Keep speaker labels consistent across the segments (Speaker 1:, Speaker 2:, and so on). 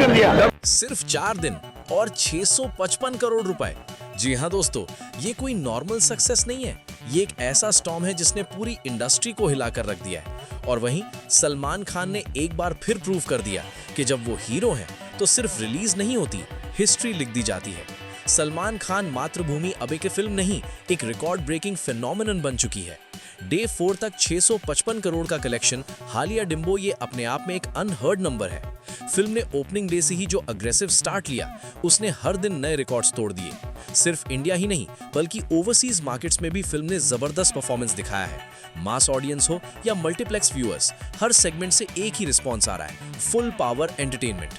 Speaker 1: कर दिया।
Speaker 2: सिर्फ 4 दिन और 655 करोड़ रुपए। जी हाँ दोस्तों, ये कोई नॉर्मल सक्सेस नहीं है, ये एक ऐसा स्टॉर्म है जिसने पूरी इंडस्ट्री को हिलाकर रख दिया है। और वहीं सलमान खान ने एक बार फिर प्रूव कर दिया कि जब वो हीरो हैं तो सिर्फ रिलीज नहीं होती, हिस्ट्री लिख दी जाती है। सलमान खान मातृभूमि अब एक फिल्म नहीं, एक रिकॉर्ड ब्रेकिंग फिनोमिनन बन चुकी है। डे 4 तक 655 करोड़ का कलेक्शन, हालिया डिम्बो, ये अपने आप में एक अनहर्ड नंबर है। फिल्म ने ओपनिंग डे से ही जो अग्रेसिव स्टार्ट लिया, उसने हर दिन नए रिकॉर्ड्स तोड़ दिए। सिर्फ इंडिया ही नहीं बल्कि ओवरसीज मार्केट्स में भी फिल्म ने जबरदस्त परफॉर्मेंस दिखाया है। मास ऑडियंस हो या मल्टीप्लेक्स व्यूअर्स, हर सेगमेंट से एक ही रिस्पॉन्स आ रहा है, फुल पावर एंटरटेनमेंट।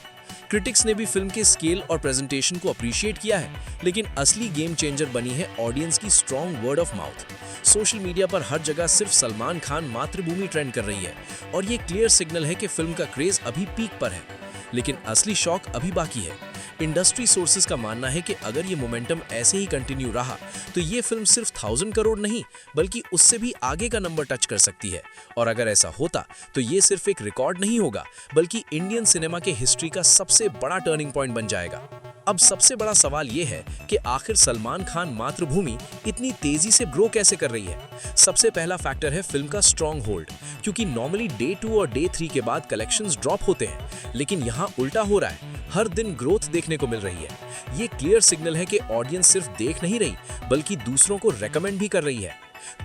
Speaker 2: क्रिटिक्स ने भी फिल्म के स्केल और प्रेजेंटेशन को अप्रिशिएट किया है, लेकिन असली गेम चेंजर बनी है ऑडियंस की strong word of mouth. Social media पर हर जगह सिर्फ सलमान खान मातृभूमि ट्रेंड कर रही है और ये क्लियर सिग्नल है कि फिल्म का क्रेज अभी पीक पर है। लेकिन असली शॉक अभी बाकी है। इंडस्ट्री सोर्सेज का मानना है कि अगर ये मोमेंटम ऐसे ही कंटिन्यू रहा तो ये फिल्म सिर्फ 1000 करोड़ नहीं बल्कि उससे भी आगे का नंबर टच कर सकती है। और अगर ऐसा होता तो ये सिर्फ एक रिकॉर्ड नहीं होगा बल्कि इंडियन सिनेमा के हिस्ट्री का सबसे बड़ा टर्निंग पॉइंट बन जाएगा। अब सबसे बड़ा सवाल ये है कि आखिर सलमान खान मातृभूमि इतनी तेजी से ग्रो कैसे कर रही है। सबसे पहला फैक्टर है फिल्म का स्ट्रॉन्ग होल्ड, क्योंकि नॉर्मली डे 2 और डे 3 के बाद कलेक्शंस ड्रॉप होते हैं, लेकिन यहाँ उल्टा हो रहा है, हर दिन ग्रोथ देखने को मिल रही है। ये क्लियर सिग्नल है कि ऑडियंस सिर्फ देख नहीं रही बल्कि दूसरों को रेकमेंड भी कर रही है।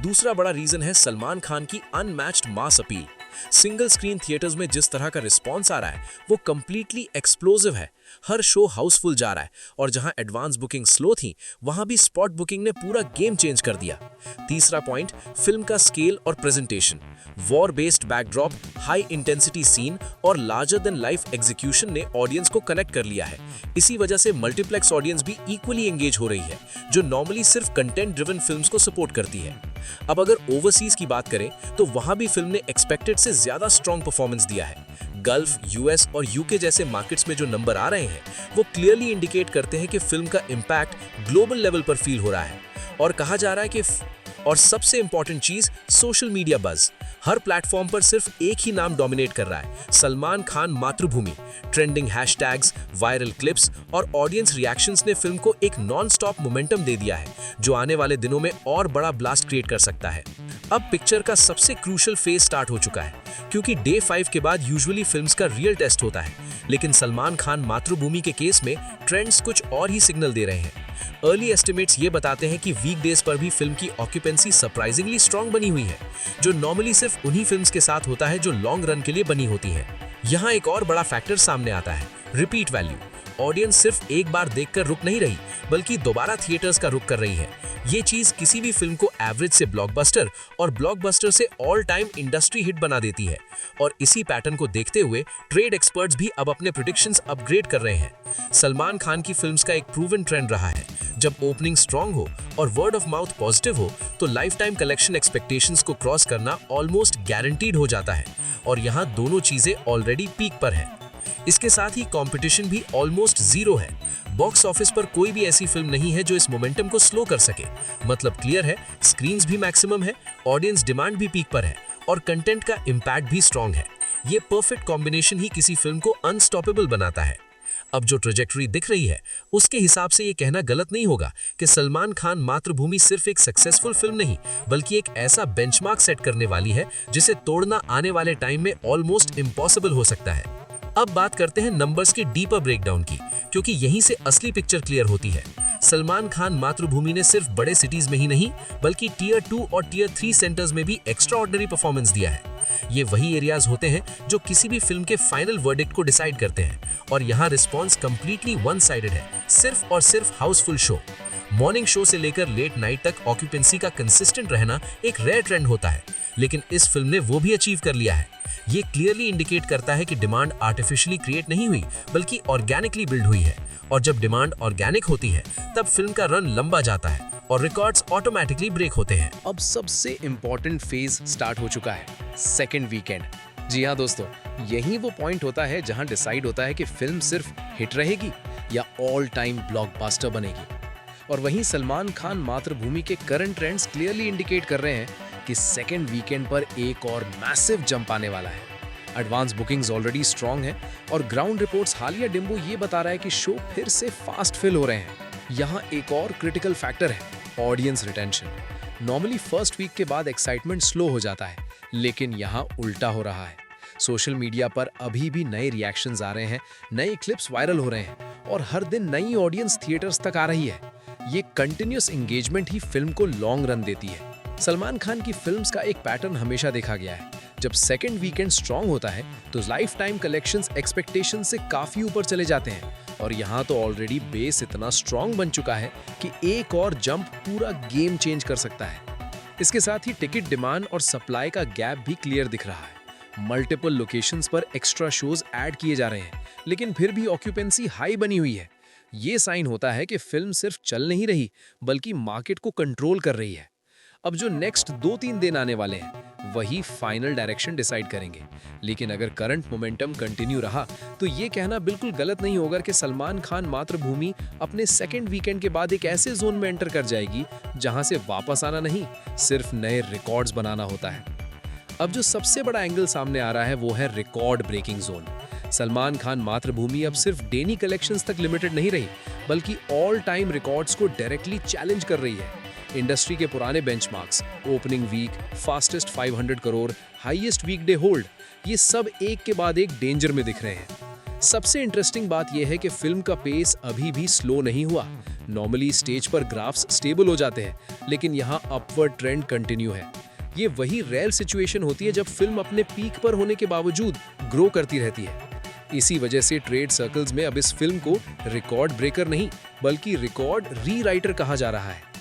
Speaker 2: दूसरा बड़ा रीजन है सलमान खान की unmatched mass appeal. Single screen theatres में जिस तरह का रिस्पॉन्स आ रहा है वो कंप्लीटली एक्सप्लोसिव है। हर शो हाउसफुल जा रहा है और जहां एडवांस बुकिंग स्लो थी वहां भी स्पॉट बुकिंग ने पूरा गेम चेंज कर दिया। तीसरा पॉइंट, फिल्म का स्केल और presentation. War based backdrop, high intensity scene और लार्जर देन लाइफ एग्जीक्यूशन ने ऑडियंस को कनेक्ट कर लिया है। इसी वजह से मल्टीप्लेक्स ऑडियंस भी इक्वली एंगेज हो रही है, जो नॉर्मली सिर्फ कंटेंट ड्रिवन फिल्म्स को सपोर्ट करती है। अब अगर ओवरसीज की बात करें तो वहां भी फिल्म ने एक्सपेक्टेड से ज्यादा स्ट्रॉन्ग परफॉर्मेंस दिया है। गल्फ, यूएस और यूके जैसे मार्केट्स में जो नंबर आ रहे हैं वो क्लियरली इंडिकेट करते हैं कि फिल्म का इम्पैक्ट ग्लोबल लेवल पर फील हो रहा है। और कहा जा रहा है कि और सबसे इंपॉर्टेंट चीज, सोशल मीडिया बज़। हर प्लेटफॉर्म पर सिर्फ एक ही नाम डोमिनेट कर रहा है, सलमान खान मातृभूमि। ट्रेंडिंग हैशटैग्स, वायरल क्लिप्स और ऑडियंस रिएक्शंस ने फिल्म को एक नॉन स्टॉप मोमेंटम दे दिया है, जो आने वाले दिनों में और बड़ा ब्लास्ट क्रिएट कर सकता है। अब पिक्चर का सबसे क्रूशियल फेज स्टार्ट हो चुका है, क्योंकि डे 5 के बाद यूजुअली फिल्म्स का रियल टेस्ट होता है, लेकिन सलमान खान मातृभूमि के केस में ट्रेंड्स कुछ और ही सिग्नल दे रहे हैं। अर्ली एस्टिमेट्स ये बताते हैं कि वीकडेज पर भी फिल्म की ऑक्यूपेंसी सरप्राइजिंगली स्ट्रॉन्ग बनी हुई है, जो नॉर्मली सिर्फ उन्हीं फिल्म्स के साथ होता है जो लॉन्ग रन के लिए बनी होती हैं। यहाँ एक और बड़ा फैक्टर सामने आता है, रिपीट वैल्यू। ऑडियंस सिर्फ एक बार देखकर रुक नहीं रही बल्कि दोबारा थिएटर्स का रुक कर रही है। ये चीज किसी भी फिल्म को एवरेज से ब्लॉकबस्टर और ब्लॉकबस्टर से ऑल टाइम इंडस्ट्री हिट बना देती है। और इसी पैटर्न को देखते हुए ट्रेड एक्सपर्ट्स भी अब अपने प्रेडिक्शंस अपग्रेड कर रहे हैं। सलमान खान की फिल्म्स का एक प्रूवन ट्रेंड रहा है, जब ओपनिंग स्ट्रॉन्ग हो और वर्ड ऑफ माउथ पॉजिटिव हो तो लाइफ टाइम कलेक्शन एक्सपेक्टेशंस को क्रॉस करना ऑलमोस्ट गारंटीड हो जाता है। और यहाँ दोनों चीजें ऑलरेडी पीक पर हैं। इसके साथ ही कंपटीशन भी ऑलमोस्ट जीरो है। बॉक्स ऑफिस पर कोई भी ऐसी फिल्म नहीं है जो इस मोमेंटम को स्लो कर सके। मतलब क्लियर है, स्क्रीन्स भी मैक्सिमम है, ऑडियंस डिमांड भी पीक पर है और कंटेंट का इम्पैक्ट भी स्ट्रॉन्ग है। ये परफेक्ट कॉम्बिनेशन ही किसी फिल्म को अनस्टॉपेबल बनाता है। अब जो ट्रेजेक्टरी दिख रही है उसके हिसाब से ये कहना गलत नहीं होगा कि सलमान खान मातृभूमि सिर्फ एक सक्सेसफुल फिल्म नहीं बल्कि एक ऐसा बेंचमार्क सेट करने वाली है जिसे तोड़ना आने वाले टाइम में ऑलमोस्ट इम्पॉसिबल हो सकता है। अब बात करते हैं नंबर्स के डीपर ब्रेकडाउन की, क्योंकि यहीं से असली पिक्चर क्लियर होती है। सलमान खान मातृभूमि ने सिर्फ बड़े सिटीज में ही नहीं बल्कि टियर 2 और टियर 3 सेंटर्स में भी एक्स्ट्राऑर्डिनरी परफॉर्मेंस दिया है। ये वही एरियाज होते हैं जो किसी भी फिल्म के फाइनल वर्डिक्ट को डिसाइड करते हैं, और यहाँ रिस्पॉन्स कंप्लीटली वन साइडेड है, सिर्फ और सिर्फ हाउसफुल शो। मॉर्निंग शो से लेकर लेट नाइट तक ऑक्यूपेंसी का कंसिस्टेंट रहना एक रेयर ट्रेंड होता है, लेकिन इस फिल्म ने वो भी अचीव कर लिया है। ये क्लियरली इंडिकेट करता है कि डिमांड आर्टिफिशियली क्रिएट नहीं हुई बल्कि ऑर्गेनिकली बिल्ड हुई है, और जब डिमांड ऑर्गेनिक होती है तब फिल्म का रन लंबा जाता है और रिकॉर्ड्स ऑटोमेटिकली ब्रेक होते हैं।
Speaker 3: अब सबसे इम्पोर्टेंट फेज स्टार्ट हो चुका है, सेकेंड वीकेंड। जी हाँ दोस्तों, यही वो पॉइंट होता है जहां डिसाइड होता है कि फिल्म सिर्फ हिट रहेगी या ऑल टाइम ब्लॉकबस्टर बनेगी। और वहीं सलमान खान मातृभूमि के करंट ट्रेंड्स क्लियरली इंडिकेट कर रहे हैं कि सेकेंड वीकेंड पर एक और मैसिव जंप आने वाला है। एडवांस बुकिंग्स ऑलरेडी स्ट्रांग है और ग्राउंड रिपोर्ट्स हालिया डिम्बो ये बता रहा है कि शो फिर से फास्ट फिल हो रहे हैं। यहाँ एक और क्रिटिकल फैक्टर है, audience retention. Normally first week के बाद एक्साइटमेंट स्लो हो जाता है, लेकिन यहाँ उल्टा हो रहा है। सोशल मीडिया पर अभी भी नए रिएक्शंस आ रहे हैं, नए क्लिप्स वायरल हो रहे हैं और हर दिन नई ऑडियंस थिएटर्स तक आ रही है। ये कंटिन्यूस एंगेजमेंट ही फिल्म को लॉन्ग रन देती है। सलमान खान की फिल्म्स का एक पैटर्न हमेशा देखा गया है, जब सेकंड वीकेंड स्ट्रांग होता है तो लाइफ टाइम कलेक्शंस एक्सपेक्टेशन से काफी ऊपर चले जाते हैं और यहाँ तो ऑलरेडी बेस इतना स्ट्रांग बन चुका है कि एक और जंप पूरा गेम चेंज कर सकता है। इसके साथ ही टिकट डिमांड और सप्लाई का गैप भी क्लियर दिख रहा है। मल्टीपल लोकेशंस पर एक्स्ट्रा शोज ऐड किए जा रहे हैं, लेकिन फिर भी ऑक्यूपेंसी हाई बनी हुई है। ये साइन होता है कि फिल्म सिर्फ चल नहीं रही बल्कि मार्केट को कंट्रोल कर रही है। अब जो नेक्स्ट 2-3 दिन आने वाले हैं वही फाइनल डायरेक्शन डिसाइड करेंगे, लेकिन अगर करंट मोमेंटम कंटिन्यू रहा तो ये कहना बिल्कुल गलत नहीं होगा कि सलमान खान मातृभूमि अपने सेकंड वीकेंड के बाद एक ऐसे जोन में एंटर कर जाएगी जहां से वापस आना नहीं, सिर्फ नए रिकॉर्ड्स बनाना होता है। अब जो सबसे बड़ा एंगल सामने आ रहा है वो है record breaking zone. Salman Khan Matrubhumi अब सिर्फ डेनी कलेक्शंस तक लिमिटेड नहीं रही, बल्कि ऑल टाइम रिकॉर्ड्स को डायरेक्टली चैलेंज कर रही है। इंडस्ट्री के पुराने benchmarks, opening week, fastest 500 crore, highest weekday hold, ये सब एक के बाद एक डेंजर में दिख रहे हैं। सबसे इंटरेस्टिंग बात यह है कि फिल्म का पेस अभी भी स्लो नहीं हुआ। नॉर्मली स्टेज पर ग्राफ्स स्टेबल हो जाते हैं, लेकिन यहाँ अपवर्ड ट्रेंड कंटिन्यू है। ये वही रेयर सिचुएशन होती है जब फिल्म अपने पीक पर होने के बावजूद ग्रो करती रहती है। इसी वजह से ट्रेड सर्कल्स में अब इस फिल्म को रिकॉर्ड ब्रेकर नहीं बल्कि रिकॉर्ड रीराइटर कहा जा रहा है।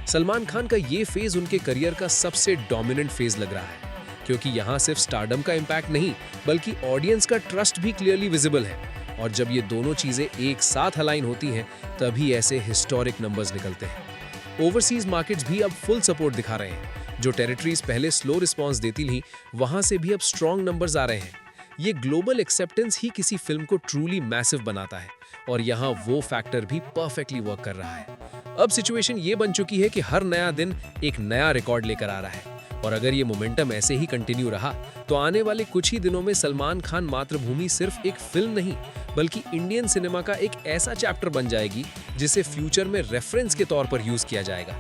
Speaker 3: सलमान खान का ये फेज उनके करियर का सबसे डोमिनेंट फेज लग रहा है, क्योंकि यहाँ सिर्फ स्टारडम का इम्पैक्ट नहीं बल्कि ऑडियंस का ट्रस्ट भी क्लियरली विजिबल है। और जब ये दोनों चीजें एक साथ अलाइन होती हैं तभी ऐसे हिस्टोरिक नंबर्स निकलते हैं। ओवरसीज मार्केट्स भी अब फुल सपोर्ट दिखा रहे हैं। जो टेरिटरीज पहले स्लो रिस्पॉन्स देती थी वहां से भी अब स्ट्रॉन्ग नंबर्स आ रहे हैं। ये ग्लोबल एक्सेप्टेंस ही किसी फिल्म को ट्रूली मैसिव बनाता है और यहाँ वो फैक्टर भी परफेक्टली वर्क कर रहा है। अब सिचुएशन ये बन चुकी है कि हर नया दिन एक नया रिकॉर्ड लेकर आ रहा है और अगर ये मोमेंटम ऐसे ही कंटिन्यू रहा तो आने वाले कुछ ही दिनों में सलमान खान मातृभूमि सिर्फ एक फिल्म नहीं बल्कि इंडियन सिनेमा का एक ऐसा चैप्टर बन जाएगी जिसे फ्यूचर में रेफरेंस के तौर पर यूज किया जाएगा।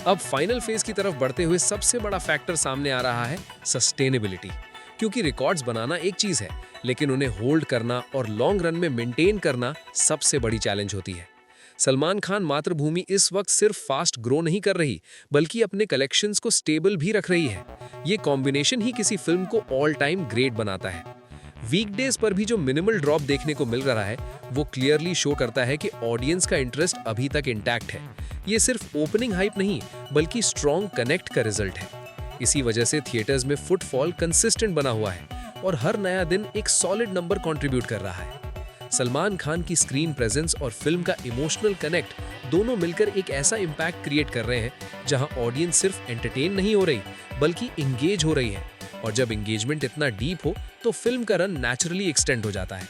Speaker 3: अब फाइनल फेज की तरफ बढ़ते हुए सबसे बड़ा फैक्टर सामने आ रहा है सस्टेनेबिलिटी, क्योंकि रिकॉर्ड्स बनाना एक चीज है लेकिन उन्हें होल्ड करना और लॉन्ग रन में मेंटेन करना सबसे बड़ी चैलेंज होती है। सलमान खान मातृभूमि इस वक्त सिर्फ फास्ट ग्रो नहीं कर रही बल्कि अपने कलेक्शंस को स्टेबल भी रख रही है। ये कॉम्बिनेशन ही किसी फिल्म को ऑल टाइम ग्रेट बनाता है। वीकडेज पर भी जो मिनिमल ड्रॉप देखने को मिल रहा है वो क्लियरली शो करता है कि ऑडियंस का इंटरेस्ट अभी तक इंटैक्ट है। ये सिर्फ ओपनिंग हाइप नहीं बल्कि स्ट्रॉन्ग कनेक्ट का रिजल्ट है। इसी वजह से थिएटर्स में फुटफॉल कंसिस्टेंट बना हुआ है और हर नया दिन एक सॉलिड नंबर कंट्रीब्यूट कर रहा है। सलमान खान की स्क्रीन प्रेजेंस और फिल्म का इमोशनल कनेक्ट दोनों मिलकर एक ऐसा इम्पैक्ट क्रिएट कर रहे हैं जहां ऑडियंस सिर्फ एंटरटेन नहीं हो रही बल्कि इंगेज हो रही है। और जब एंगेजमेंट इतना डीप हो तो फिल्म का रन नेचुरली एक्सटेंड हो जाता है।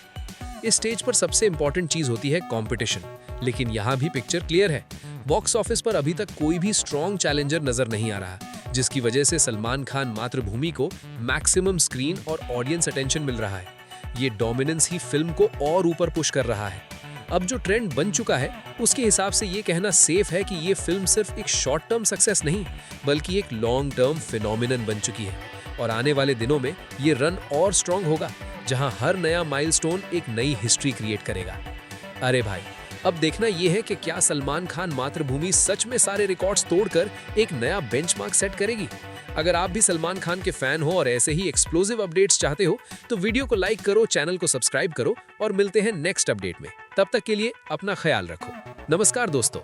Speaker 3: इस स्टेज पर सबसे इंपॉर्टेंट चीज होती है कंपटीशन, लेकिन यहाँ भी पिक्चर क्लियर है। बॉक्स ऑफिस पर अभी तक कोई भी स्ट्रॉन्ग चैलेंजर नजर नहीं आ रहा, जिसकी वजह से सलमान खान मातृभूमि को मैक्सिमम स्क्रीन और ऑडियंस अटेंशन मिल रहा है। ये डोमिनेंस ही फिल्म को और ऊपर पुश कर रहा है। अब जो ट्रेंड बन चुका है उसके हिसाब से ये कहना सेफ है कि ये फिल्म सिर्फ एक शॉर्ट टर्म सक्सेस नहीं बल्कि एक लॉन्ग टर्म फिनोमिनन बन चुकी है और आने वाले दिनों में ये रन और स्ट्रॉन्ग होगा जहां हर नया माइलस्टोन एक नई हिस्ट्री क्रिएट करेगा। अरे भाई, अब देखना यह है कि क्या सलमान खान मातृभूमि सच में सारे रिकॉर्ड्स तोड़कर एक नया बेंचमार्क सेट करेगी। अगर आप भी सलमान खान के फैन हो और ऐसे ही एक्सप्लोसिव अपडेट्स चाहते हो तो वीडियो को लाइक करो, चैनल को सब्सक्राइब करो और मिलते हैं नेक्स्ट अपडेट में। तब तक के लिए अपना ख्याल रखो। नमस्कार दोस्तों।